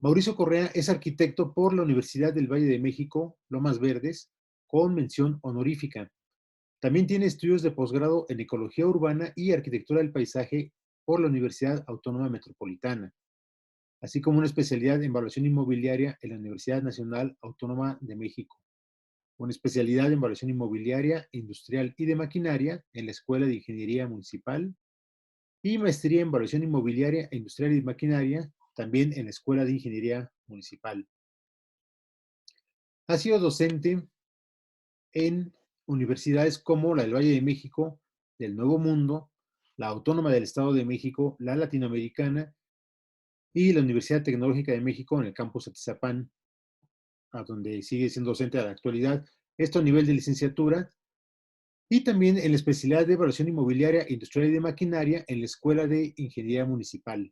Mauricio Correa es arquitecto por la Universidad del Valle de México, Lomas Verdes, con mención honorífica. También tiene estudios de posgrado en Ecología Urbana y Arquitectura del Paisaje por la Universidad Autónoma Metropolitana, así como una especialidad en evaluación inmobiliaria en la Universidad Nacional Autónoma de México, una especialidad en evaluación inmobiliaria, industrial y de maquinaria en la Escuela de Ingeniería Municipal y maestría en evaluación inmobiliaria, industrial y de maquinaria también en la Escuela de Ingeniería Municipal. Ha sido docente en universidades como la del Valle de México, del Nuevo Mundo, la Autónoma del Estado de México, la Latinoamericana y la Universidad Tecnológica de México en el campus Atizapán, a donde sigue siendo docente a la actualidad. Esto a nivel de licenciatura y también en la especialidad de evaluación inmobiliaria, industrial y de maquinaria en la Escuela de Ingeniería Municipal.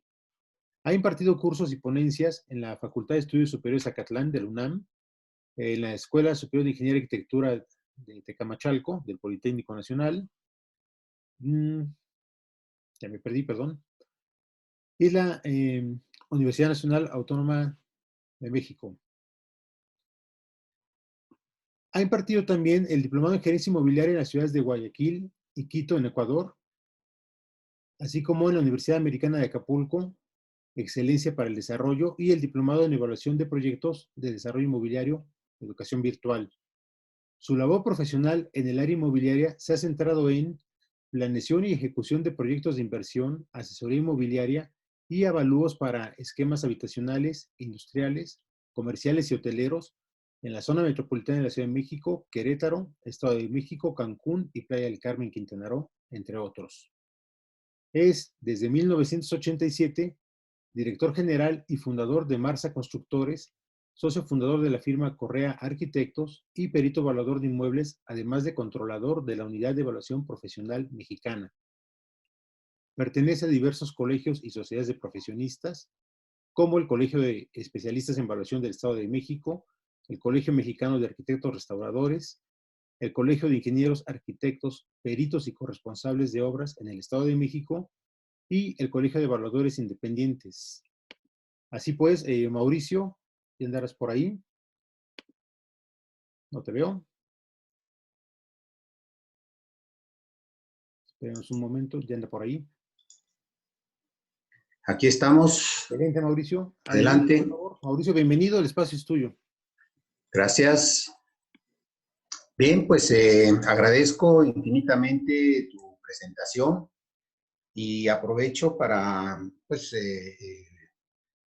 Ha impartido cursos y ponencias en la Facultad de Estudios Superiores Zacatlán de la UNAM, en la Escuela Superior de Ingeniería y Arquitectura de Tecamachalco, del Politécnico Nacional, ya me perdí, perdón, y la Universidad Nacional Autónoma de México. Ha impartido también el Diplomado en Gerencia Inmobiliaria en las ciudades de Guayaquil y Quito, en Ecuador, así como en la Universidad Americana de Acapulco, Excelencia para el Desarrollo, y el Diplomado en Evaluación de Proyectos de Desarrollo Inmobiliario, Educación Virtual. Su labor profesional en el área inmobiliaria se ha centrado en planeación y ejecución de proyectos de inversión, asesoría inmobiliaria y avalúos para esquemas habitacionales, industriales, comerciales y hoteleros en la zona metropolitana de la Ciudad de México, Querétaro, Estado de México, Cancún y Playa del Carmen, Quintana Roo, entre otros. Es, desde 1987, director general y fundador de Marsa Constructores, socio fundador de la firma Correa Arquitectos y perito evaluador de inmuebles, además de controlador de la Unidad de Evaluación Profesional Mexicana. Pertenece a diversos colegios y sociedades de profesionistas, como el Colegio de Especialistas en Evaluación del Estado de México, el Colegio Mexicano de Arquitectos Restauradores, el Colegio de Ingenieros Arquitectos, Peritos y Corresponsables de Obras en el Estado de México y el Colegio de Evaluadores Independientes. Así pues, Mauricio, ¿ya andarás por ahí? No te veo. Esperemos un momento, ya anda por ahí. Aquí estamos. Excelente, Mauricio. Adelante. Por favor. Mauricio, bienvenido, el espacio es tuyo. Gracias. Bien, pues agradezco infinitamente tu presentación y aprovecho para pues,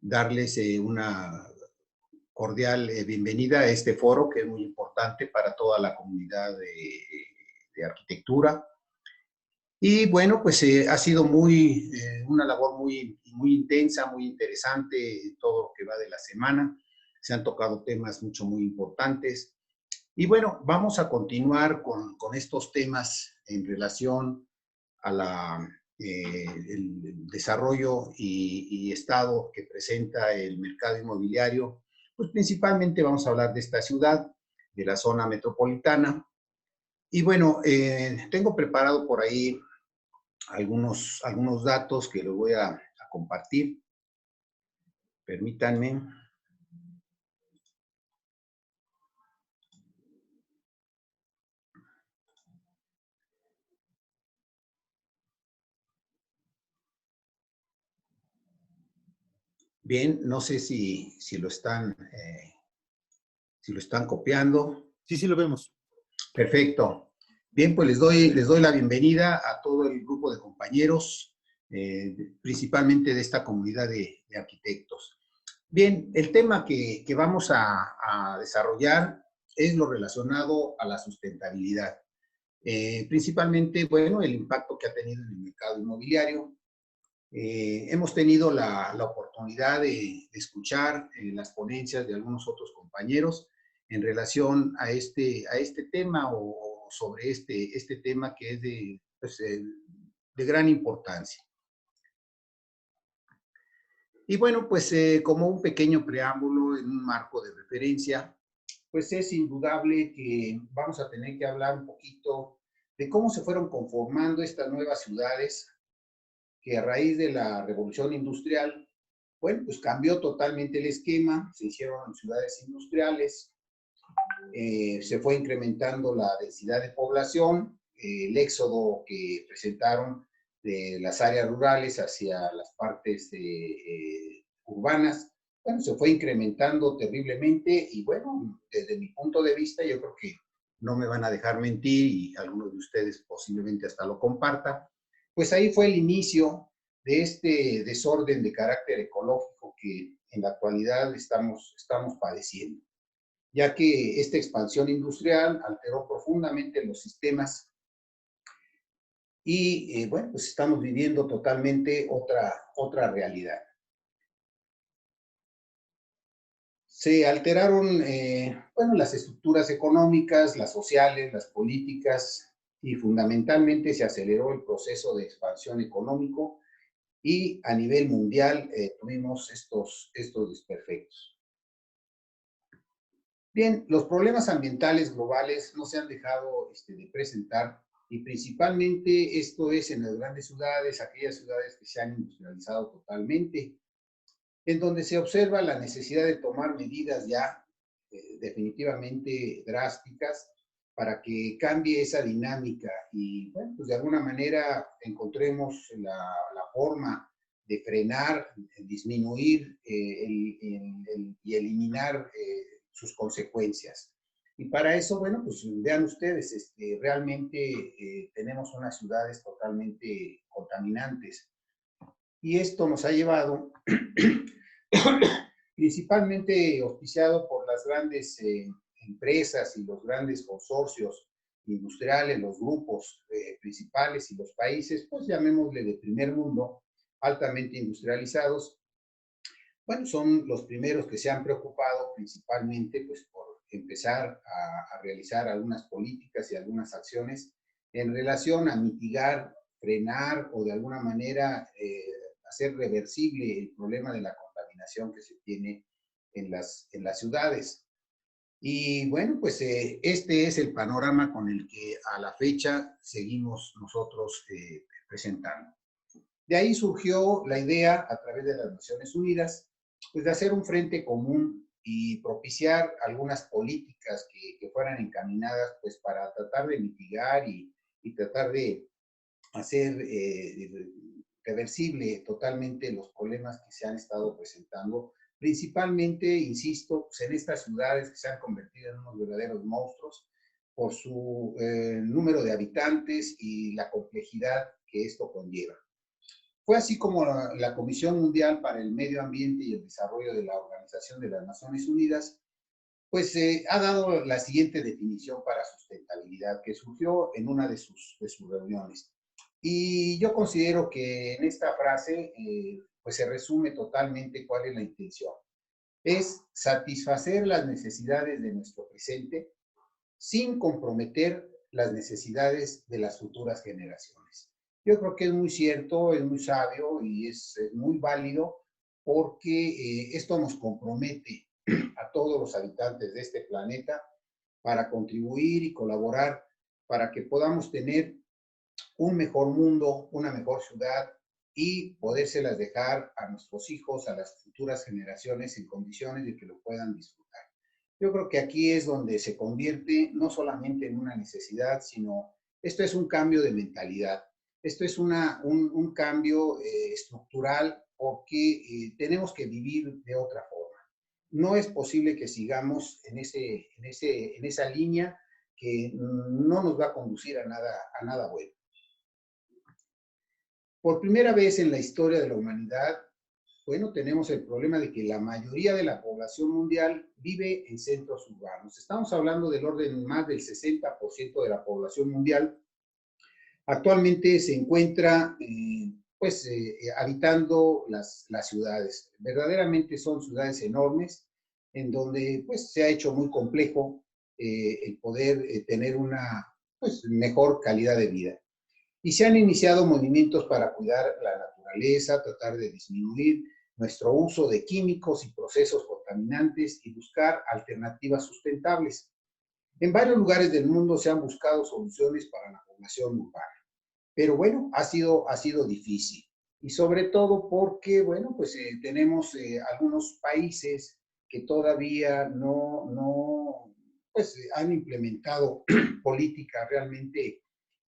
darles una cordial bienvenida a este foro que es muy importante para toda la comunidad de arquitectura. Y bueno, pues ha sido una labor muy intensa, muy interesante todo lo que va de la semana. Se han tocado temas muy importantes. Y bueno, vamos a continuar con estos temas en relación a el desarrollo y estado que presenta el mercado inmobiliario. Pues principalmente vamos a hablar de esta ciudad, de la zona metropolitana. Y bueno, tengo preparado por ahí algunos datos que les voy a compartir. Permítanme. Bien, no sé si lo están copiando. Sí, sí lo vemos. Perfecto. Bien, pues les doy la bienvenida a todo el grupo de compañeros, principalmente de esta comunidad de arquitectos. Bien, el tema que vamos a desarrollar es lo relacionado a la sustentabilidad. Principalmente, bueno, el impacto que ha tenido en el mercado inmobiliario. Hemos tenido la oportunidad de escuchar las ponencias de algunos otros compañeros en relación a este tema o sobre este tema que es de gran importancia. Y bueno, pues como un pequeño preámbulo en un marco de referencia, pues es indudable que vamos a tener que hablar un poquito de cómo se fueron conformando estas nuevas ciudades que a raíz de la revolución industrial bueno, pues cambió totalmente el esquema, se hicieron ciudades industriales, se fue incrementando la densidad de población, el éxodo que presentaron de las áreas rurales hacia las partes urbanas, bueno, se fue incrementando terriblemente y bueno, desde mi punto de vista yo creo que no me van a dejar mentir y algunos de ustedes posiblemente hasta lo compartan, pues ahí fue el inicio de este desorden de carácter ecológico que en la actualidad estamos padeciendo, ya que esta expansión industrial alteró profundamente los sistemas y bueno, pues estamos viviendo totalmente otra realidad. Se alteraron, bueno, las estructuras económicas, las sociales, las políticas y fundamentalmente se aceleró el proceso de expansión económico y a nivel mundial tuvimos estos desperfectos. Bien, los problemas ambientales globales no se han dejado de presentar y principalmente esto es en las grandes ciudades, aquellas ciudades que se han industrializado totalmente, en donde se observa la necesidad de tomar medidas ya definitivamente drásticas para que cambie esa dinámica y, bueno, pues de alguna manera encontremos la forma de frenar, disminuir y eliminar sus consecuencias. Y para eso, bueno, pues vean ustedes, realmente tenemos unas ciudades totalmente contaminantes. Y esto nos ha llevado, principalmente auspiciado por las grandes empresas y los grandes consorcios industriales, los grupos principales y los países, pues llamémosle de primer mundo, altamente industrializados, bueno, son los primeros que se han preocupado principalmente pues, por empezar a realizar algunas políticas y algunas acciones en relación a mitigar, frenar o de alguna manera hacer reversible el problema de la contaminación que se tiene en las ciudades. Y bueno, pues este es el panorama con el que a la fecha seguimos nosotros presentando. De ahí surgió la idea, a través de las Naciones Unidas, pues de hacer un frente común y propiciar algunas políticas que fueran encaminadas pues para tratar de mitigar y tratar de hacer reversible totalmente los problemas que se han estado presentando, principalmente, insisto, pues en estas ciudades que se han convertido en unos verdaderos monstruos por su número de habitantes y la complejidad que esto conlleva. Fue así como la Comisión Mundial para el Medio Ambiente y el Desarrollo de la Organización de las Naciones Unidas, pues ha dado la siguiente definición para sustentabilidad que surgió en una de sus reuniones. Y yo considero que en esta frase pues se resume totalmente cuál es la intención. Es satisfacer las necesidades de nuestro presente sin comprometer las necesidades de las futuras generaciones. Yo creo que es muy cierto, es muy sabio y es muy válido porque esto nos compromete a todos los habitantes de este planeta para contribuir y colaborar para que podamos tener un mejor mundo, una mejor ciudad y podérselas dejar a nuestros hijos, a las futuras generaciones en condiciones de que lo puedan disfrutar. Yo creo que aquí es donde se convierte no solamente en una necesidad, sino esto es un cambio de mentalidad. Esto es un cambio estructural porque tenemos que vivir de otra forma. No es posible que sigamos en esa línea que no nos va a conducir a nada bueno. Por primera vez en la historia de la humanidad, bueno, tenemos el problema de que la mayoría de la población mundial vive en centros urbanos. Estamos hablando del orden más del 60% de la población mundial. Actualmente se encuentra habitando las ciudades. Verdaderamente son ciudades enormes en donde pues, se ha hecho muy complejo el poder tener una pues, mejor calidad de vida. Y se han iniciado movimientos para cuidar la naturaleza, tratar de disminuir nuestro uso de químicos y procesos contaminantes y buscar alternativas sustentables. En varios lugares del mundo se han buscado soluciones para la población urbana. Pero bueno, ha sido difícil. y sobre todo porque, bueno, pues tenemos algunos países que todavía pues han implementado políticas realmente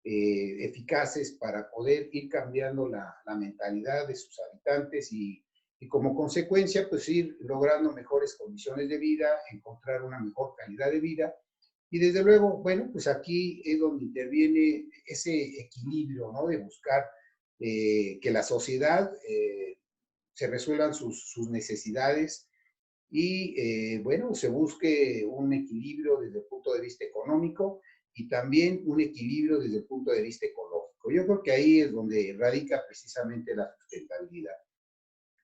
eficaces para poder ir cambiando la mentalidad de sus habitantes y como consecuencia, pues ir logrando mejores condiciones de vida, encontrar una mejor calidad de vida. Y desde luego, bueno, pues aquí es donde interviene ese equilibrio, ¿no? De buscar que la sociedad se resuelvan sus necesidades y, bueno, se busque un equilibrio desde el punto de vista económico y también un equilibrio desde el punto de vista ecológico. Yo creo que ahí es donde radica precisamente la sustentabilidad.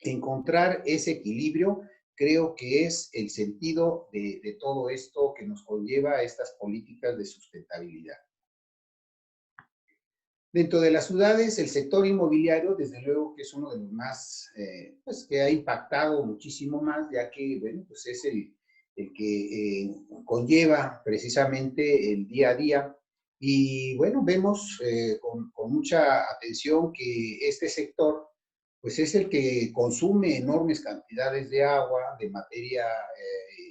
Encontrar ese equilibrio creo que es el sentido de todo esto que nos conlleva a estas políticas de sustentabilidad. Dentro de las ciudades, el sector inmobiliario, desde luego que es uno de los más, pues que ha impactado muchísimo más, ya que, bueno, pues es el que conlleva precisamente el día a día. Y bueno, vemos con mucha atención que este sector, pues es el que consume enormes cantidades de agua, de materia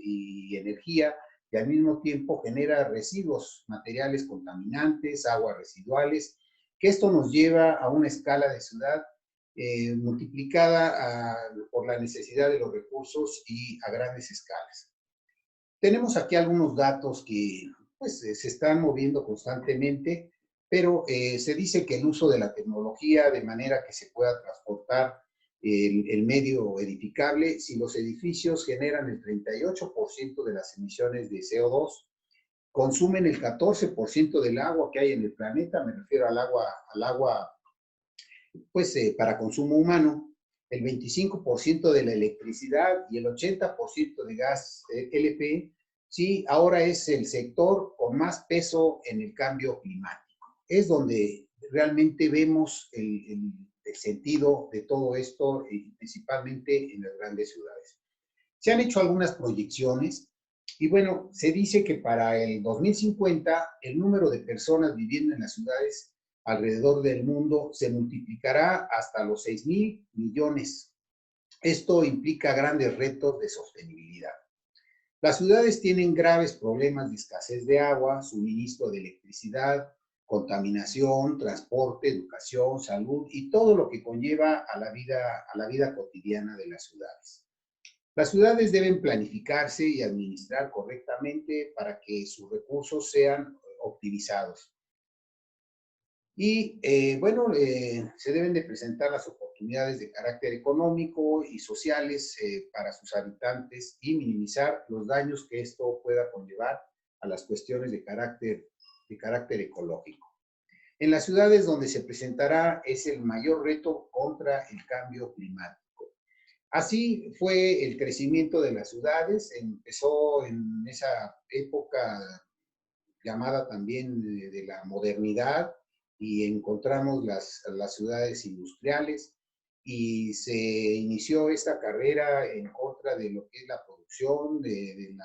y energía, y al mismo tiempo genera residuos materiales contaminantes, aguas residuales, que esto nos lleva a una escala de ciudad multiplicada por la necesidad de los recursos y a grandes escalas. Tenemos aquí algunos datos que pues, se están moviendo constantemente, pero se dice que el uso de la tecnología de manera que se pueda transportar el medio edificable, si los edificios generan el 38% de las emisiones de CO2, consumen el 14% del agua que hay en el planeta, me refiero al agua pues, para consumo humano, el 25% de la electricidad y el 80% de gas LP, sí, ahora es el sector con más peso en el cambio climático. Es donde realmente vemos el sentido de todo esto, principalmente en las grandes ciudades. Se han hecho algunas proyecciones y bueno, se dice que para el 2050 el número de personas viviendo en las ciudades alrededor del mundo se multiplicará hasta los 6,000 millones. Esto implica grandes retos de sostenibilidad. Las ciudades tienen graves problemas de escasez de agua, suministro de electricidad, contaminación, transporte, educación, salud y todo lo que conlleva a la vida cotidiana de las ciudades. Las ciudades deben planificarse y administrar correctamente para que sus recursos sean optimizados. Y bueno, se deben de presentar las oportunidades de carácter económico y sociales para sus habitantes y minimizar los daños que esto pueda conllevar a las cuestiones de carácter ecológico. En las ciudades donde se presentará es el mayor reto contra el cambio climático. Así fue el crecimiento de las ciudades, empezó en esa época llamada también de la modernidad y encontramos las ciudades industriales y se inició esta carrera en contra de lo que es la producción, de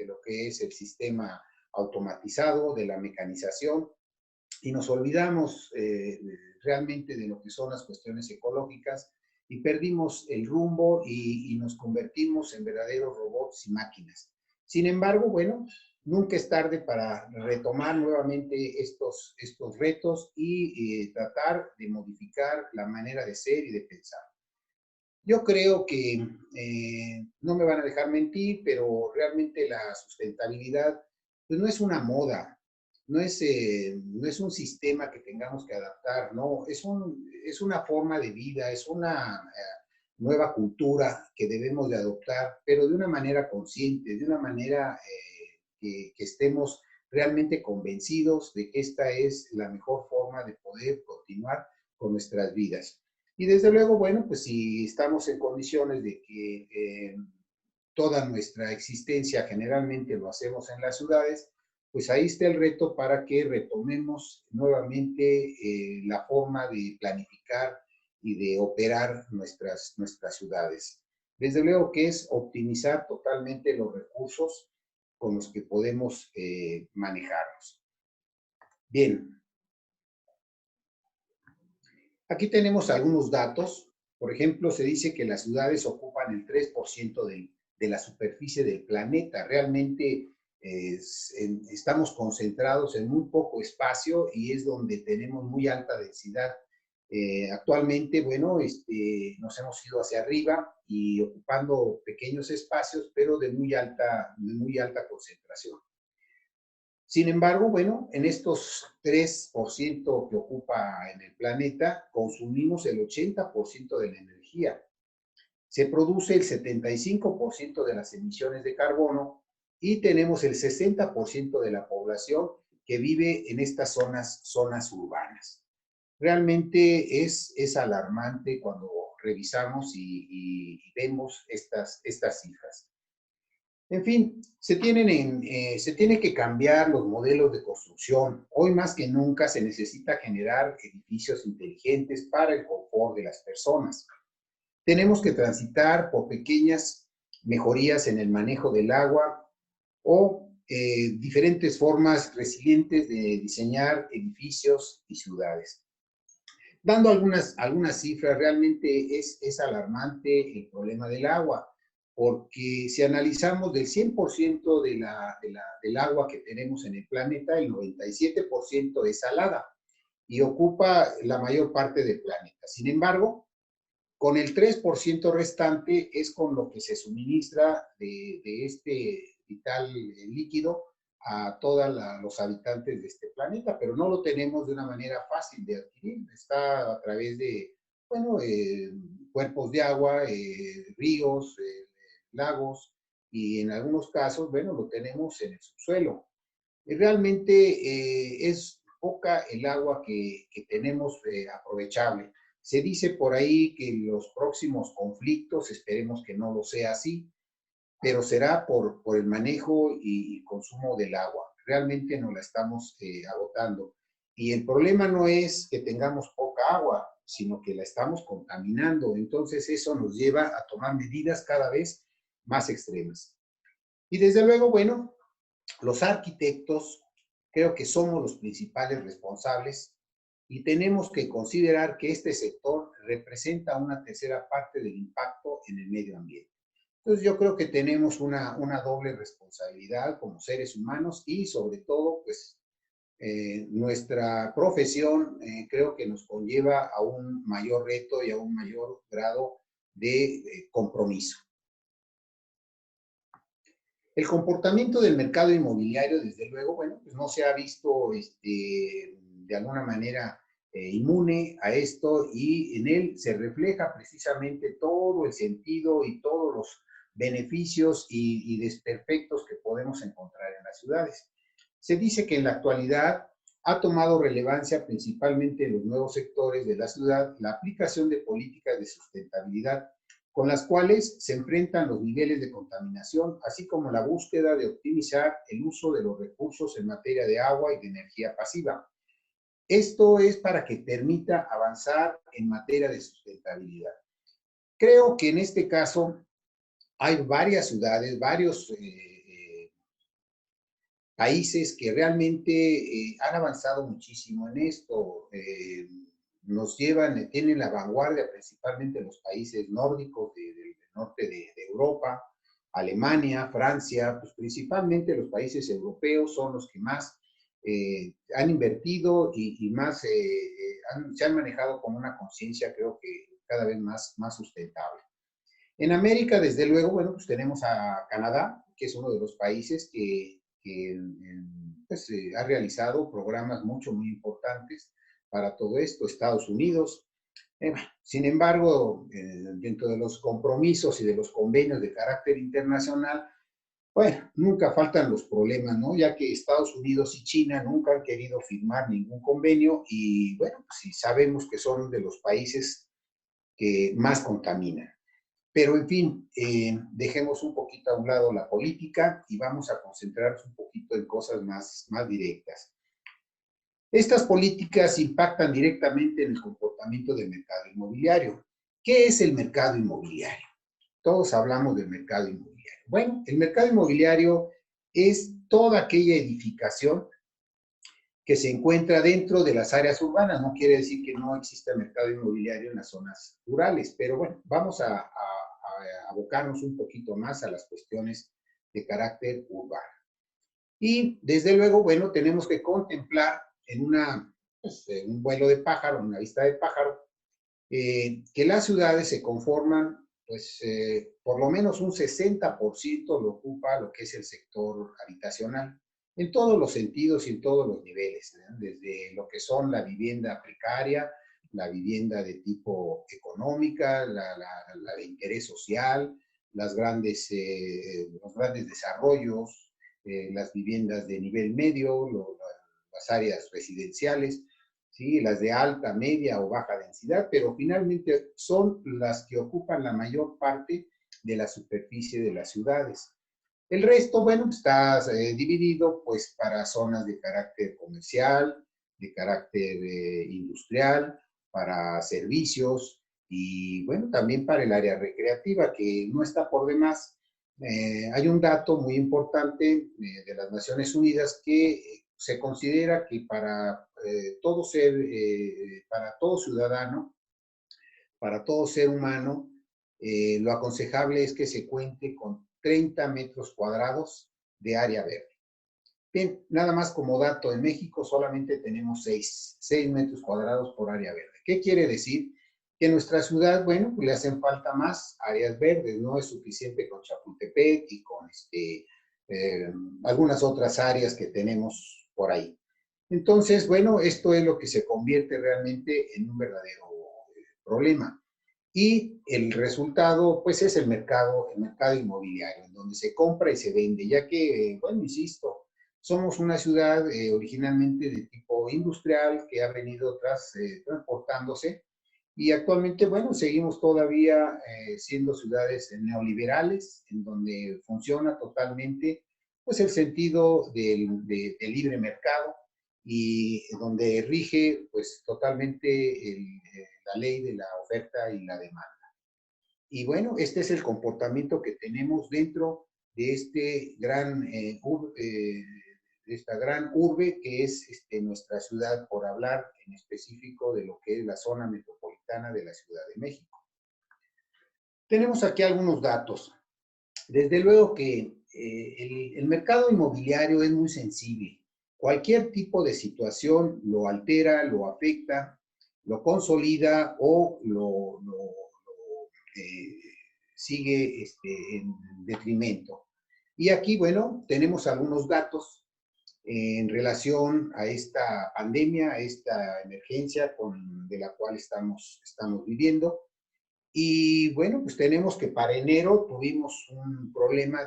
lo que es el sistema automatizado, de la mecanización y nos olvidamos realmente de lo que son las cuestiones ecológicas y perdimos el rumbo y nos convertimos en verdaderos robots y máquinas. Sin embargo, bueno, nunca es tarde para retomar nuevamente estos retos y tratar de modificar la manera de ser y de pensar. Yo creo que no me van a dejar mentir, pero realmente la sustentabilidad pues no es una moda, no es un sistema que tengamos que adaptar, no, es una forma de vida, es una nueva cultura que debemos de adoptar, pero de una manera consciente, de una manera que estemos realmente convencidos de que esta es la mejor forma de poder continuar con nuestras vidas. Y desde luego, bueno, pues si estamos en condiciones de que toda nuestra existencia generalmente lo hacemos en las ciudades, pues ahí está el reto para que retomemos nuevamente la forma de planificar y de operar nuestras ciudades. Desde luego que es optimizar totalmente los recursos con los que podemos manejarnos. Bien. Aquí tenemos algunos datos. Por ejemplo, se dice que las ciudades ocupan el 3% de la superficie del planeta. Realmente estamos concentrados en muy poco espacio y es donde tenemos muy alta densidad. Actualmente, bueno, nos hemos ido hacia arriba y ocupando pequeños espacios, pero de muy alta concentración. Sin embargo, bueno, en estos 3% que ocupa en el planeta, consumimos el 80% de la energía. Se produce el 75% de las emisiones de carbono y tenemos el 60% de la población que vive en estas zonas urbanas. Realmente es alarmante cuando revisamos y vemos estas cifras. En fin, se tiene que cambiar los modelos de construcción. Hoy más que nunca se necesita generar edificios inteligentes para el confort de las personas. Tenemos que transitar por pequeñas mejorías en el manejo del agua o diferentes formas resilientes de diseñar edificios y ciudades. Dando algunas cifras, realmente es alarmante el problema del agua, porque si analizamos del 100% del agua que tenemos en el planeta, el 97% es salada y ocupa la mayor parte del planeta. Sin embargo, con el 3% restante es con lo que se suministra de este vital líquido a todos los habitantes de este planeta, pero no lo tenemos de una manera fácil de adquirir. Está a través de, bueno, cuerpos de agua, ríos, lagos, y en algunos casos, bueno, lo tenemos en el subsuelo. Y realmente es poca el agua que tenemos aprovechable. Se dice por ahí que los próximos conflictos, esperemos que no lo sea así, pero será por el manejo y consumo del agua. Realmente nos la estamos agotando. Y el problema no es que tengamos poca agua, sino que la estamos contaminando. Entonces eso nos lleva a tomar medidas cada vez más extremas. Y desde luego, bueno, los arquitectos creo que somos los principales responsables y tenemos que considerar que este sector representa una tercera parte del impacto en el medio ambiente. Entonces yo creo que tenemos una doble responsabilidad como seres humanos y sobre todo, pues, nuestra profesión creo que nos conlleva a un mayor reto y a un mayor grado de compromiso. El comportamiento del mercado inmobiliario, desde luego, bueno, pues no se ha visto de alguna manera inmune a esto y en él se refleja precisamente todo el sentido y todos los beneficios y desperfectos que podemos encontrar en las ciudades. Se dice que en la actualidad ha tomado relevancia principalmente en los nuevos sectores de la ciudad la aplicación de políticas de sustentabilidad con las cuales se enfrentan los niveles de contaminación, así como la búsqueda de optimizar el uso de los recursos en materia de agua y de energía pasiva. Esto es para que permita avanzar en materia de sustentabilidad. Creo que en este caso hay varias ciudades, varios países que realmente han avanzado muchísimo en esto. Nos llevan, tienen la vanguardia principalmente los países nórdicos del norte de Europa, Alemania, Francia, pues principalmente los países europeos son los que más han invertido y más se han manejado con una conciencia, creo que cada vez más sustentable. En América, desde luego, bueno, pues tenemos a Canadá, que es uno de los países que pues, ha realizado programas muy importantes para todo esto, Estados Unidos. Sin embargo, dentro de los compromisos y de los convenios de carácter internacional, bueno, nunca faltan los problemas, ¿no? Ya que Estados Unidos y China nunca han querido firmar ningún convenio y, bueno, pues sí sabemos que son de los países que más contaminan. Pero, en fin, dejemos un poquito a un lado la política y vamos a concentrarnos un poquito en cosas más directas. Estas políticas impactan directamente en el comportamiento del mercado inmobiliario. ¿Qué es el mercado inmobiliario? Todos hablamos del mercado inmobiliario. Bueno, el mercado inmobiliario es toda aquella edificación que se encuentra dentro de las áreas urbanas. No quiere decir que no exista mercado inmobiliario en las zonas rurales, pero bueno, vamos a abocarnos un poquito más a las cuestiones de carácter urbano. Y desde luego, bueno, tenemos que contemplar en un vuelo de pájaro, en una vista de pájaro, que las ciudades se conforman, pues por lo menos un 60% lo ocupa lo que es el sector habitacional, en todos los sentidos y en todos los niveles, ¿no? Desde lo que son la vivienda precaria, la vivienda de tipo económica, la de interés social, los grandes desarrollos, las viviendas de nivel medio, las áreas residenciales, ¿sí? Las de alta, media o baja densidad, pero finalmente son las que ocupan la mayor parte de la superficie de las ciudades. El resto, bueno, está dividido pues para zonas de carácter comercial, de carácter industrial, para servicios y bueno, también para el área recreativa, que no está por demás. Hay un dato muy importante de las Naciones Unidas que se considera que para todo ser, para todo ciudadano, para todo ser humano, lo aconsejable es que se cuente con 30 metros cuadrados de área verde. Bien, nada más como dato, en México solamente tenemos 6 metros cuadrados por área verde. ¿Qué quiere decir? Que en nuestra ciudad, bueno, pues le hacen falta más áreas verdes, no es suficiente con Chapultepec y con algunas otras áreas que tenemos por ahí. Entonces, bueno, esto es lo que se convierte realmente en un verdadero problema. Y el resultado, pues, es el mercado inmobiliario, en donde se compra y se vende, ya que, bueno, insisto, somos una ciudad originalmente de tipo industrial que ha venido transportándose y actualmente, bueno, seguimos todavía siendo ciudades neoliberales, en donde funciona totalmente, pues, el sentido del libre mercado y donde rige, pues, totalmente la ley de la oferta y la demanda. Y bueno, este es el comportamiento que tenemos dentro de esta gran urbe que es nuestra ciudad, por hablar en específico de lo que es la zona metropolitana de la Ciudad de México. Tenemos aquí algunos datos. Desde luego que el mercado inmobiliario es muy sensible. Cualquier tipo de situación lo altera, lo afecta, lo consolida o eh, sigue en detrimento. Y aquí, bueno, tenemos algunos datos en relación a esta pandemia, a esta emergencia de la cual estamos viviendo. Y bueno, pues tenemos que para enero tuvimos un problema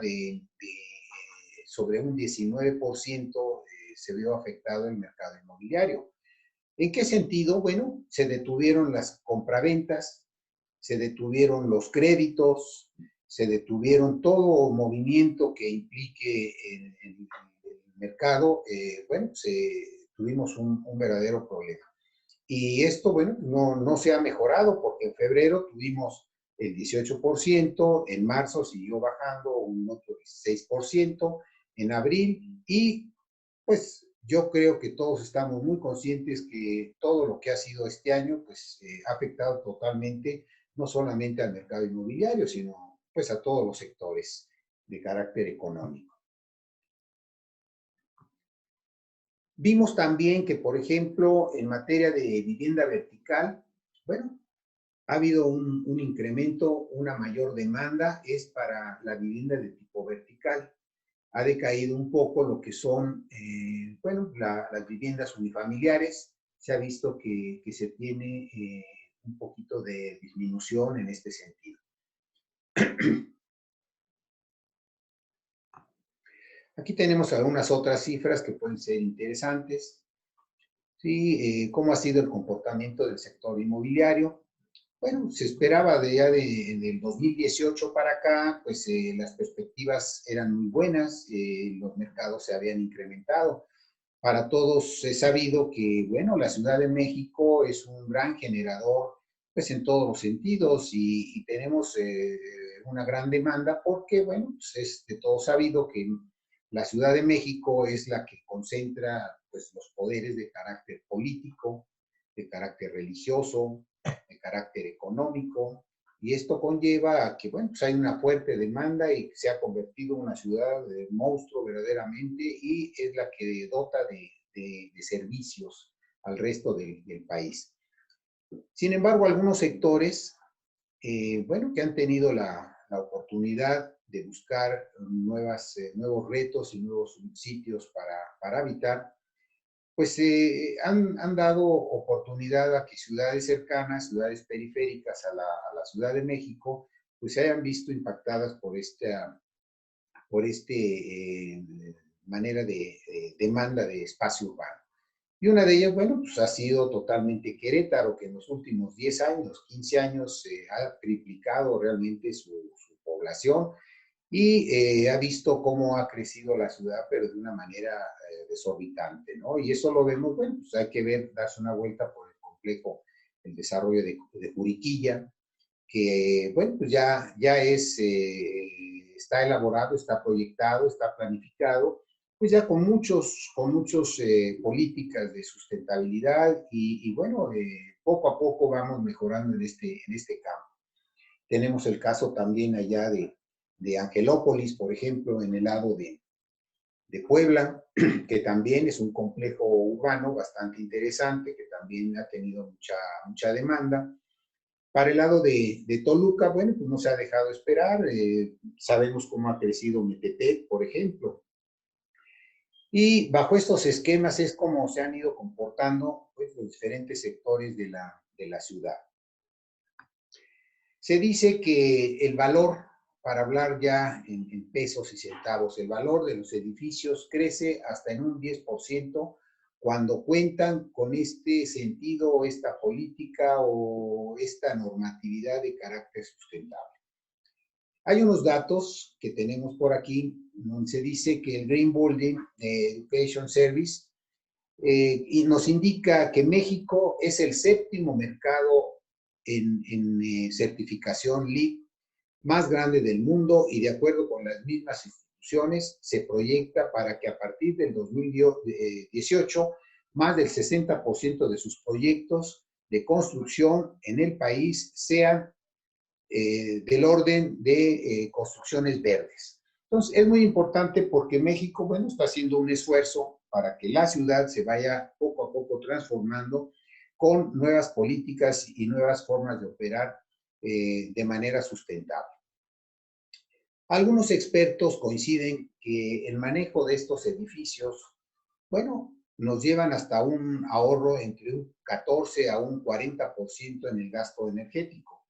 sobre un 19% se vio afectado el mercado inmobiliario. ¿En qué sentido? Bueno, se detuvieron las compraventas, se detuvieron los créditos, se detuvieron todo movimiento que implique el mercado. Bueno, tuvimos un verdadero problema. Y esto, bueno, no se ha mejorado porque en febrero tuvimos el 18%, en marzo siguió bajando un otro 16%, en abril, y pues yo creo que todos estamos muy conscientes que todo lo que ha sido este año, pues ha afectado totalmente, no solamente al mercado inmobiliario, sino pues a todos los sectores de carácter económico. Vimos también que, por ejemplo, en materia de vivienda vertical, bueno, ha habido un incremento, una mayor demanda, es para la vivienda de tipo vertical. Ha decaído un poco lo que son, bueno, las viviendas unifamiliares. Se ha visto que se tiene un poquito de disminución en este sentido. Aquí tenemos algunas otras cifras que pueden ser interesantes. ¿Sí? ¿Cómo ha sido el comportamiento del sector inmobiliario? Bueno, se esperaba del 2018 para acá, pues las perspectivas eran muy buenas, los mercados se habían incrementado. Para todos es sabido que, bueno, la Ciudad de México es un gran generador, pues en todos los sentidos y tenemos una gran demanda porque, bueno, pues es de todo sabido que la Ciudad de México es la que concentra pues, los poderes de carácter político, de carácter religioso, de carácter económico, y esto conlleva a que, bueno, pues hay una fuerte demanda y se ha convertido en una ciudad de monstruo verdaderamente, y es la que dota de servicios al resto del país. Sin embargo, algunos sectores, bueno, que han tenido la oportunidad de buscar nuevos retos y nuevos sitios para habitar, pues han dado oportunidad a que ciudades cercanas, ciudades periféricas a la Ciudad de México, pues se hayan visto impactadas por manera de demanda de espacio urbano. Y una de ellas, bueno, pues ha sido totalmente Querétaro, que en los últimos 10 años, 15 años, ha triplicado realmente su población, y ha visto cómo ha crecido la ciudad, pero de una manera desorbitante, ¿no? Y eso lo vemos, bueno, pues hay que ver, darse una vuelta por el complejo, el desarrollo de Juriquilla, que, bueno, pues ya está elaborado, está proyectado, está planificado, pues ya con muchos políticas de sustentabilidad, y bueno, poco a poco vamos mejorando en este campo. Tenemos el caso también allá de Angelópolis, por ejemplo, en el lado de Puebla, que también es un complejo urbano bastante interesante, que también ha tenido mucha demanda. Para el lado de Toluca, bueno, pues no se ha dejado esperar. Sabemos cómo ha crecido Metepec, por ejemplo. Y bajo estos esquemas es como se han ido comportando, pues, los diferentes sectores de la ciudad. Se dice que el valor, para hablar ya en pesos y centavos, el valor de los edificios crece hasta en un 10% cuando cuentan con este sentido, esta política o esta normatividad de carácter sustentable. Hay unos datos que tenemos por aquí, donde se dice que el Green Building Education Service y nos indica que México es el séptimo mercado en certificación LEED más grande del mundo, y de acuerdo con las mismas instituciones se proyecta para que a partir del 2018 más del 60% de sus proyectos de construcción en el país sean del orden de construcciones verdes. Entonces, es muy importante porque México, bueno, está haciendo un esfuerzo para que la ciudad se vaya poco a poco transformando con nuevas políticas y nuevas formas de operar de manera sustentable. Algunos expertos coinciden que el manejo de estos edificios, bueno, nos llevan hasta un ahorro entre un 14 a un 40% en el gasto energético.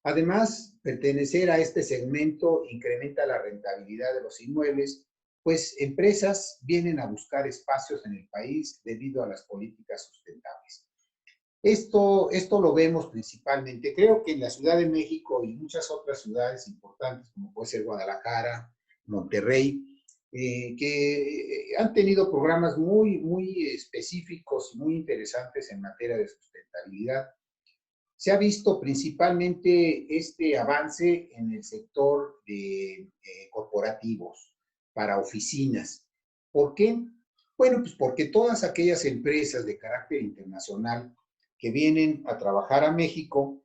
Además, pertenecer a este segmento incrementa la rentabilidad de los inmuebles, pues empresas vienen a buscar espacios en el país debido a las políticas sustentables. Esto lo vemos principalmente, creo que en la Ciudad de México y muchas otras ciudades importantes, como puede ser Guadalajara, Monterrey, que han tenido programas muy específicos y muy interesantes en materia de sustentabilidad. Se ha visto principalmente este avance en el sector de corporativos para oficinas. ¿Por qué? Bueno, pues porque todas aquellas empresas de carácter internacional que vienen a trabajar a México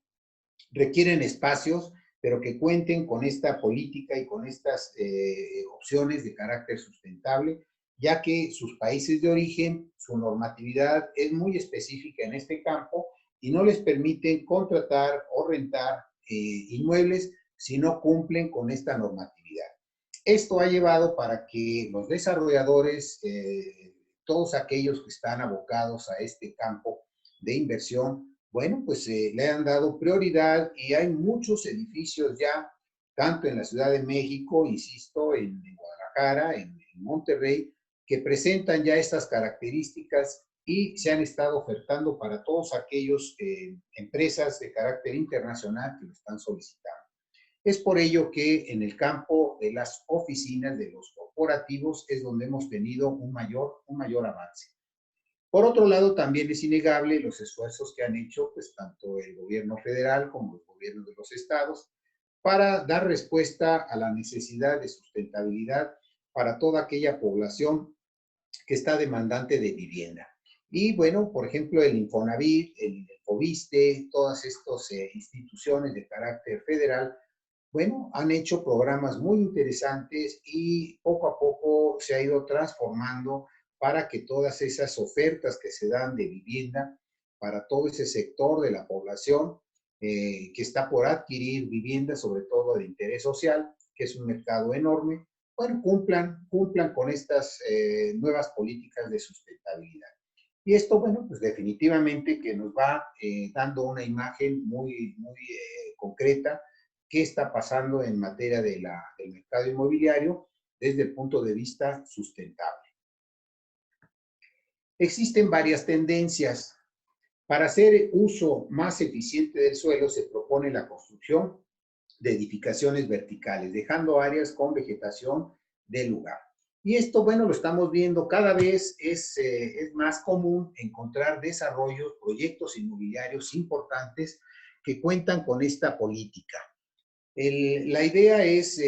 requieren espacios, pero que cuenten con esta política y con estas opciones de carácter sustentable, ya que sus países de origen, su normatividad es muy específica en este campo y no les permiten contratar o rentar inmuebles si no cumplen con esta normatividad. Esto ha llevado para que los desarrolladores, todos aquellos que están abocados a este campo de inversión, bueno, pues le han dado prioridad, y hay muchos edificios ya, tanto en la Ciudad de México, insisto, en Guadalajara, en Monterrey, que presentan ya estas características y se han estado ofertando para todos aquellos empresas de carácter internacional que lo están solicitando. Es por ello que en el campo de las oficinas, de los corporativos, es donde hemos tenido un mayor avance. Por otro lado, también es innegable los esfuerzos que han hecho, pues, tanto el gobierno federal como los gobiernos de los estados para dar respuesta a la necesidad de sustentabilidad para toda aquella población que está demandante de vivienda. Y bueno, por ejemplo, el Infonavit, el Foviste, todas estas instituciones de carácter federal, bueno, han hecho programas muy interesantes y poco a poco se ha ido transformando para que todas esas ofertas que se dan de vivienda para todo ese sector de la población que está por adquirir vivienda, sobre todo de interés social, que es un mercado enorme, bueno, cumplan con estas nuevas políticas de sustentabilidad. Y esto, bueno, pues definitivamente que nos va dando una imagen muy concreta qué está pasando en materia del mercado inmobiliario desde el punto de vista sustentable. Existen varias tendencias. Para hacer uso más eficiente del suelo se propone la construcción de edificaciones verticales, dejando áreas con vegetación del lugar. Y esto, bueno, lo estamos viendo cada vez, es más común encontrar desarrollos, proyectos inmobiliarios importantes que cuentan con esta política. La idea es,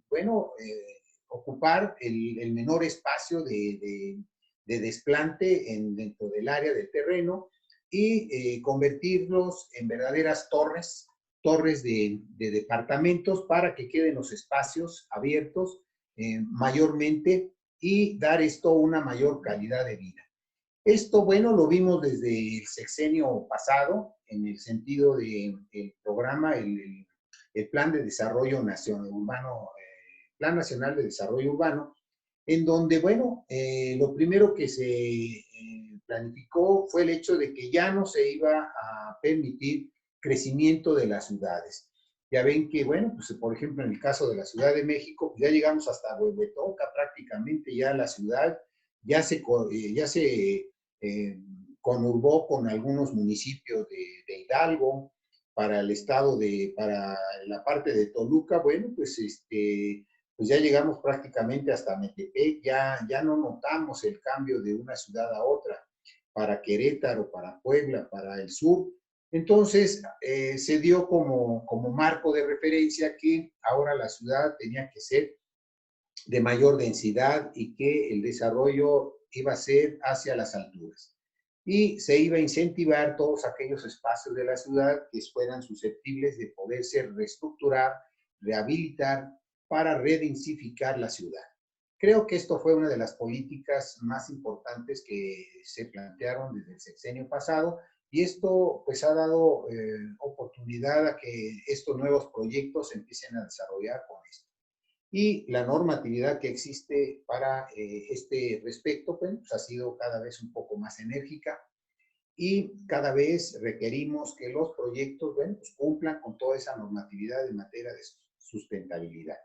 bueno, ocupar el menor espacio de desplante dentro del área del terreno y convertirlos en verdaderas torres de departamentos para que queden los espacios abiertos mayormente y dar esto una mayor calidad de vida. Esto, bueno, lo vimos desde el sexenio pasado, en el sentido del programa, el Plan de Desarrollo Nacional Urbano, Plan Nacional de Desarrollo Urbano, en donde, bueno, lo primero que se planificó fue el hecho de que ya no se iba a permitir crecimiento de las ciudades. Ya ven que, bueno, pues por ejemplo, en el caso de la Ciudad de México, pues ya llegamos hasta Huehuetoca, prácticamente ya la ciudad ya se conurbó con algunos municipios de Hidalgo, para el estado para la parte de Toluca, bueno, pues pues ya llegamos prácticamente hasta Metepec, ya no notamos el cambio de una ciudad a otra, para Querétaro, para Puebla, para el sur. Entonces, se dio como marco de referencia que ahora la ciudad tenía que ser de mayor densidad y que el desarrollo iba a ser hacia las alturas. Y se iba a incentivar todos aquellos espacios de la ciudad que fueran susceptibles de poderse reestructurar, rehabilitar para redensificar la ciudad. Creo que esto fue una de las políticas más importantes que se plantearon desde el sexenio pasado y esto pues ha dado oportunidad a que estos nuevos proyectos empiecen a desarrollar con esto. Y la normatividad que existe para este respecto pues, ha sido cada vez un poco más enérgica y cada vez requerimos que los proyectos bueno, pues cumplan con toda esa normatividad en materia de sustentabilidad.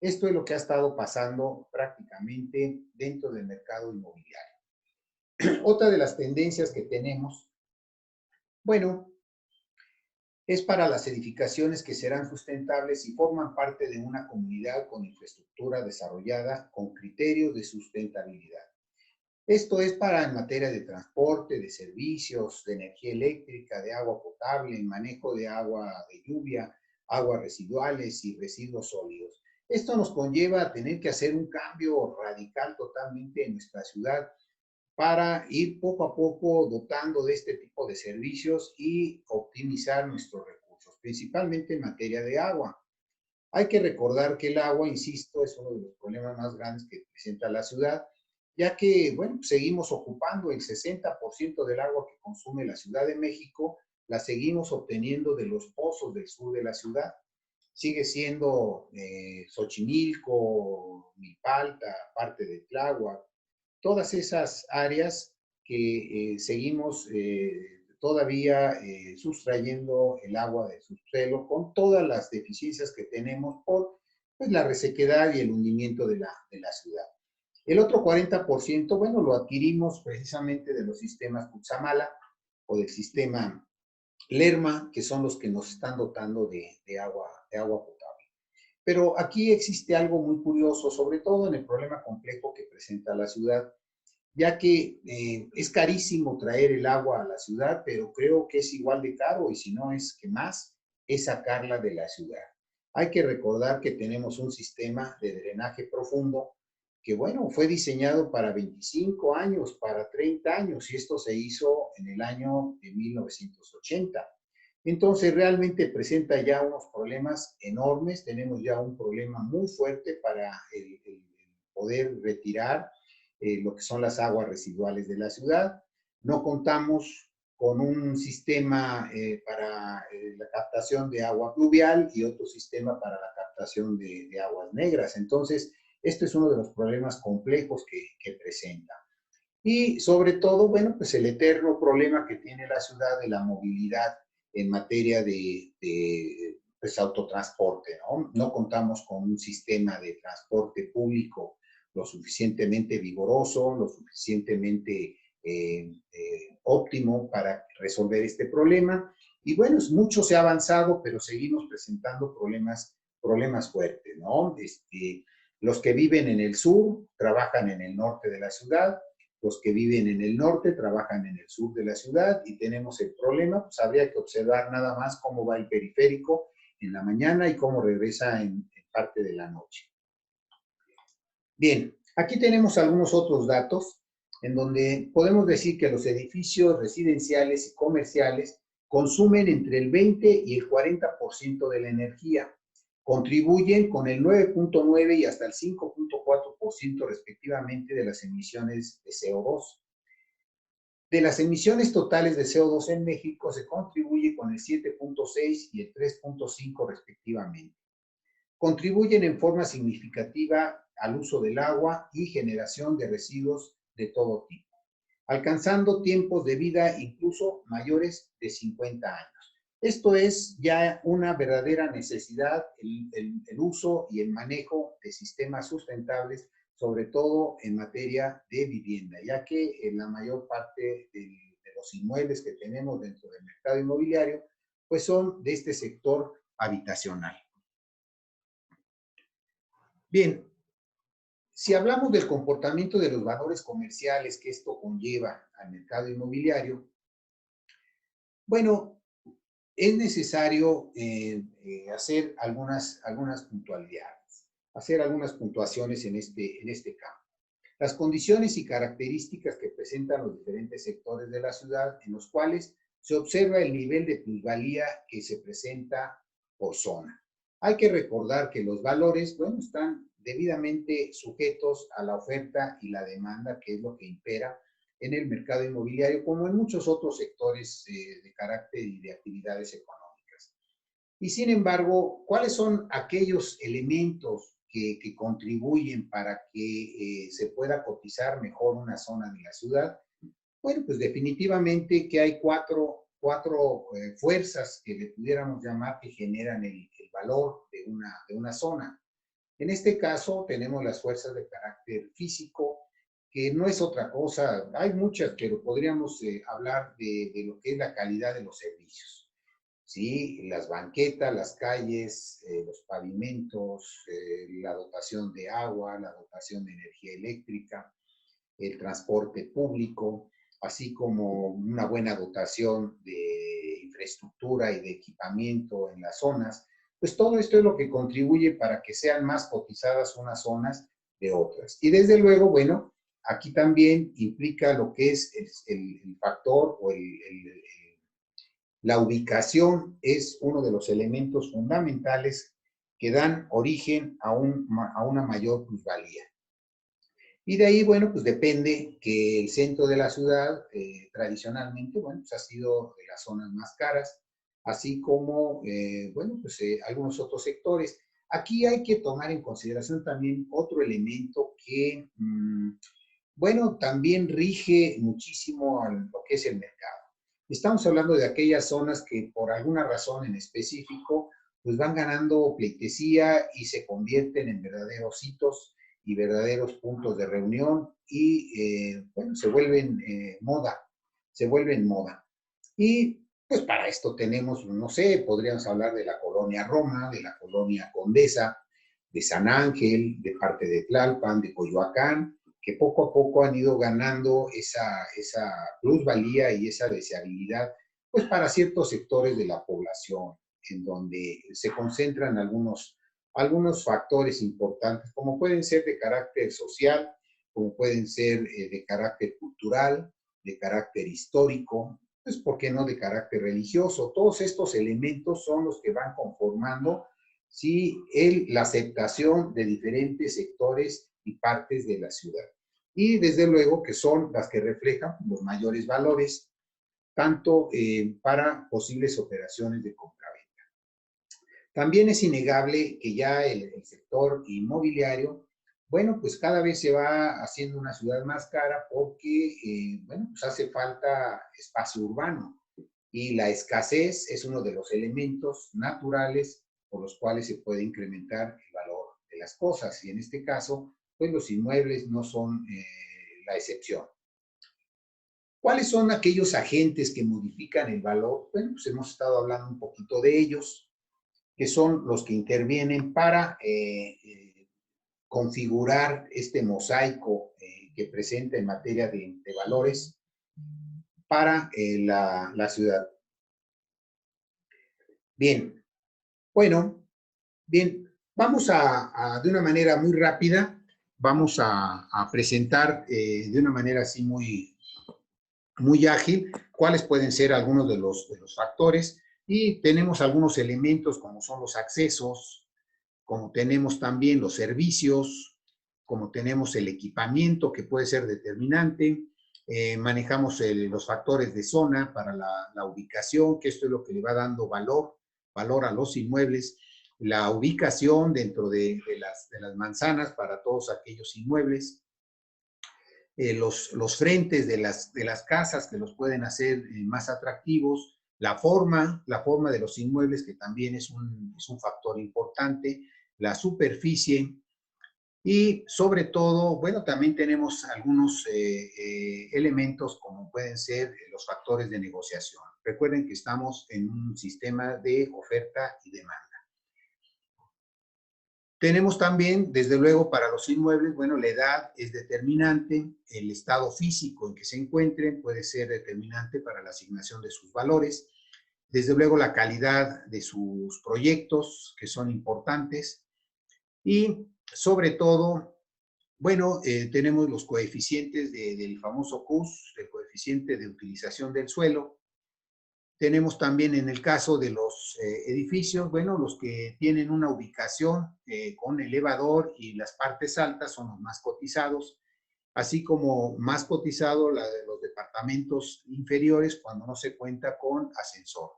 Esto es lo que ha estado pasando prácticamente dentro del mercado inmobiliario. Otra de las tendencias que tenemos, bueno, es para las edificaciones que serán sustentables y forman parte de una comunidad con infraestructura desarrollada con criterios de sustentabilidad. Esto es para en materia de transporte, de servicios, de energía eléctrica, de agua potable, manejo de agua de lluvia, aguas residuales y residuos sólidos. Esto nos conlleva a tener que hacer un cambio radical totalmente en nuestra ciudad para ir poco a poco dotando de este tipo de servicios y optimizar nuestros recursos, principalmente en materia de agua. Hay que recordar que el agua, insisto, es uno de los problemas más grandes que presenta la ciudad, ya que, bueno, seguimos ocupando el 60% del agua que consume la Ciudad de México, la seguimos obteniendo de los pozos del sur de la ciudad. Sigue siendo Xochimilco, Milpalta, parte de Tláhuac, todas esas áreas que seguimos todavía sustrayendo el agua del subsuelo con todas las deficiencias que tenemos por pues, la resequedad y el hundimiento de la ciudad. El otro 40%, bueno, lo adquirimos precisamente de los sistemas Cutzamala o del sistema Lerma, que son los que nos están dotando de agua potable. Pero aquí existe algo muy curioso, sobre todo en el problema complejo que presenta la ciudad, ya que es carísimo traer el agua a la ciudad, pero creo que es igual de caro, y si no es que más, es sacarla de la ciudad. Hay que recordar que tenemos un sistema de drenaje profundo que, bueno, fue diseñado para 25 años, para 30 años, y esto se hizo en el año de 1980. Entonces, realmente presenta ya unos problemas enormes, tenemos ya un problema muy fuerte para el poder retirar lo que son las aguas residuales de la ciudad. No contamos con un sistema para la captación de agua pluvial y otro sistema para la captación de aguas negras. Entonces, este es uno de los problemas complejos que presenta. Y sobre todo, bueno, pues el eterno problema que tiene la ciudad de la movilidad en materia de pues, autotransporte, ¿no? No contamos con un sistema de transporte público lo suficientemente vigoroso, lo suficientemente óptimo para resolver este problema. Y bueno, mucho se ha avanzado, pero seguimos presentando problemas fuertes, ¿no? Los que viven en el sur trabajan en el norte de la ciudad, los que viven en el norte trabajan en el sur de la ciudad y tenemos el problema, pues habría que observar nada más cómo va el periférico en la mañana y cómo regresa en parte de la noche. Bien, aquí tenemos algunos otros datos en donde podemos decir que los edificios residenciales y comerciales consumen entre el 20 y el 40% de la energía. Contribuyen con el 9.9 y hasta el 5.4% respectivamente de las emisiones de CO2. De las emisiones totales de CO2 en México se contribuye con el 7.6 y el 3.5 respectivamente. Contribuyen en forma significativa al uso del agua y generación de residuos de todo tipo, alcanzando tiempos de vida incluso mayores de 50 años. Esto es ya una verdadera necesidad, el uso y el manejo de sistemas sustentables, sobre todo en materia de vivienda, ya que en la mayor parte de los inmuebles que tenemos dentro del mercado inmobiliario, pues son de este sector habitacional. Bien, si hablamos del comportamiento de los valores comerciales que esto conlleva al mercado inmobiliario, bueno, es necesario hacer algunas puntualidades, hacer algunas puntuaciones en este campo. Las condiciones y características que presentan los diferentes sectores de la ciudad en los cuales se observa el nivel de plusvalía que se presenta por zona. Hay que recordar que los valores, bueno, están debidamente sujetos a la oferta y la demanda, que es lo que impera en el mercado inmobiliario, como en muchos otros sectores de carácter y de actividades económicas. Y sin embargo, ¿cuáles son aquellos elementos que contribuyen para que se pueda cotizar mejor una zona de la ciudad? Bueno, pues definitivamente que hay cuatro fuerzas que le pudiéramos llamar que generan el valor de una zona. En este caso tenemos las fuerzas de carácter físico, que no es otra cosa, hay muchas, pero podríamos hablar de lo que es la calidad de los servicios. ¿Sí? Las banquetas, las calles, los pavimentos, la dotación de agua, la dotación de energía eléctrica, el transporte público, así como una buena dotación de infraestructura y de equipamiento en las zonas, pues todo esto es lo que contribuye para que sean más cotizadas unas zonas de otras. Y desde luego, bueno, aquí también implica lo que es el factor o la ubicación es uno de los elementos fundamentales que dan origen a una mayor plusvalía. Y de ahí, bueno, pues depende que el centro de la ciudad tradicionalmente, bueno, pues ha sido de las zonas más caras, así como, bueno, pues algunos otros sectores. Aquí hay que tomar en consideración también otro elemento que, bueno, también rige muchísimo a lo que es el mercado. Estamos hablando de aquellas zonas que por alguna razón en específico, pues van ganando pleitesía y se convierten en verdaderos hitos y verdaderos puntos de reunión y, bueno, se vuelven moda. Y pues para esto tenemos, no sé, podríamos hablar de la colonia Roma, de la colonia Condesa, de San Ángel, de parte de Tlalpan, de Coyoacán, que poco a poco han ido ganando esa plusvalía y esa deseabilidad, pues para ciertos sectores de la población, en donde se concentran algunos algunos factores importantes, como pueden ser de carácter social, como pueden ser de carácter cultural, de carácter histórico, pues, ¿por qué no de carácter religioso? Todos estos elementos son los que van conformando sí, la aceptación de diferentes sectores y partes de la ciudad. Y desde luego que son las que reflejan los mayores valores, tanto para posibles operaciones de compraventa. También es innegable que ya el sector inmobiliario, bueno, pues cada vez se va haciendo una ciudad más cara porque, bueno, pues hace falta espacio urbano y la escasez es uno de los elementos naturales por los cuales se puede incrementar el valor de las cosas y en este caso, pues los inmuebles no son la excepción. ¿Cuáles son aquellos agentes que modifican el valor? Bueno, pues hemos estado hablando un poquito de ellos, que son los que intervienen para configurar este mosaico que presenta en materia de valores para la ciudad. Bien, bueno, bien, vamos de una manera muy rápida, vamos a presentar de una manera así muy ágil cuáles pueden ser algunos de los factores y tenemos algunos elementos como son los accesos, como tenemos también los servicios, como tenemos el equipamiento que puede ser determinante, manejamos los factores de zona para la ubicación, que esto es lo que le va dando valor a los inmuebles, la ubicación dentro de las manzanas para todos aquellos inmuebles, los frentes de las casas que los pueden hacer más atractivos, la forma de los inmuebles, que también es un factor importante, la superficie y sobre todo, bueno, también tenemos algunos elementos como pueden ser los factores de negociación. Recuerden que estamos en un sistema de oferta y demanda. Tenemos también, desde luego, para los inmuebles, bueno, la edad es determinante, el estado físico en que se encuentren puede ser determinante para la asignación de sus valores, desde luego la calidad de sus proyectos, que son importantes, y sobre todo, bueno, tenemos los coeficientes del famoso CUS, el coeficiente de utilización del suelo. Tenemos también en el caso de los edificios, bueno, los que tienen una ubicación con elevador y las partes altas son los más cotizados, así como más cotizado la de los departamentos inferiores cuando no se cuenta con ascensor.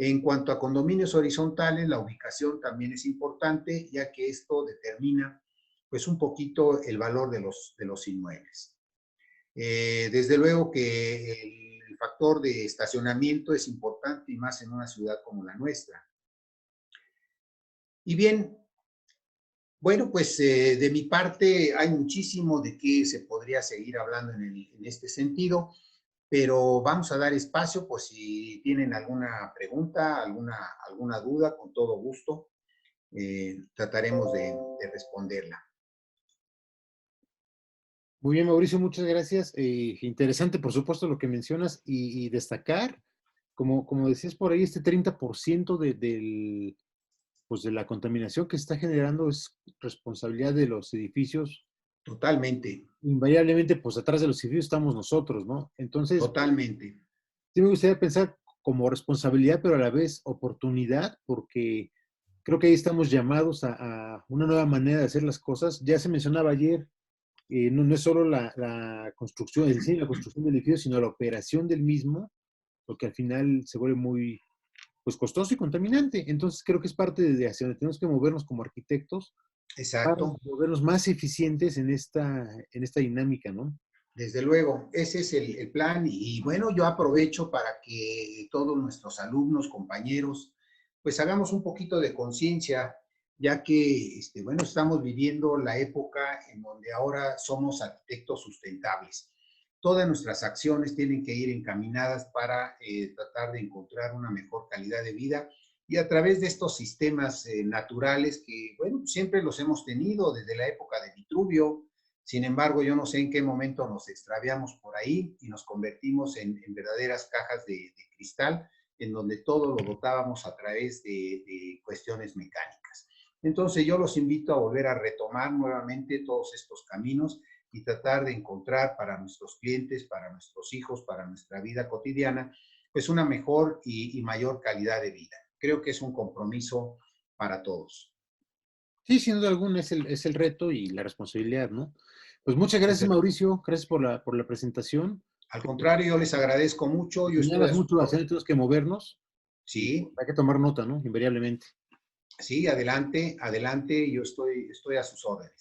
En cuanto a condominios horizontales, la ubicación también es importante, ya que esto determina pues un poquito el valor de los inmuebles. Desde luego que el factor de estacionamiento es importante y más en una ciudad como la nuestra. Y bien, bueno, pues de mi parte hay muchísimo de qué se podría seguir hablando en este sentido, pero vamos a dar espacio por si tienen alguna pregunta, alguna duda, con todo gusto trataremos de responderla. Muy bien, Mauricio, muchas gracias. Interesante, por supuesto, lo que mencionas y destacar, como decías por ahí, este 30% pues de la contaminación que se está generando es responsabilidad de los edificios. Totalmente. Invariablemente, pues atrás de los edificios estamos nosotros, ¿no? Entonces, Totalmente. sí me gustaría pensar como responsabilidad, pero a la vez oportunidad, porque creo que ahí estamos llamados a una nueva manera de hacer las cosas. Ya se mencionaba ayer, no es solo la construcción, el diseño y la construcción del edificio, sino la operación del mismo, porque al final se vuelve muy pues, costoso y contaminante. Entonces creo que es parte de hacia donde tenemos que movernos como arquitectos para Exacto. volvernos más eficientes en esta dinámica, ¿no? Desde luego, ese es el plan y bueno, yo aprovecho para que todos nuestros alumnos, compañeros, pues hagamos un poquito de conciencia, ya que, bueno, estamos viviendo la época en donde ahora somos arquitectos sustentables. Todas nuestras acciones tienen que ir encaminadas para tratar de encontrar una mejor calidad de vida y a través de estos sistemas naturales que, bueno, siempre los hemos tenido desde la época de Vitruvio. Sin embargo, yo no sé en qué momento nos extraviamos por ahí y nos convertimos en verdaderas cajas de cristal, en donde todo lo botábamos a través de cuestiones mecánicas. Entonces yo los invito a volver a retomar nuevamente todos estos caminos y tratar de encontrar para nuestros clientes, para nuestros hijos, para nuestra vida cotidiana, pues una mejor y mayor calidad de vida. Creo que es un compromiso para todos. Sí, sin duda alguna es el reto y la responsabilidad, ¿no? Pues muchas gracias, Mauricio. Gracias por la presentación. Al contrario, yo les agradezco mucho. Yo estoy Señalas a sus mucho hacia órdenes. tenemos que movernos. Sí, Hay que tomar nota, ¿no? Invariablemente. sí, adelante, adelante. Yo estoy a sus órdenes.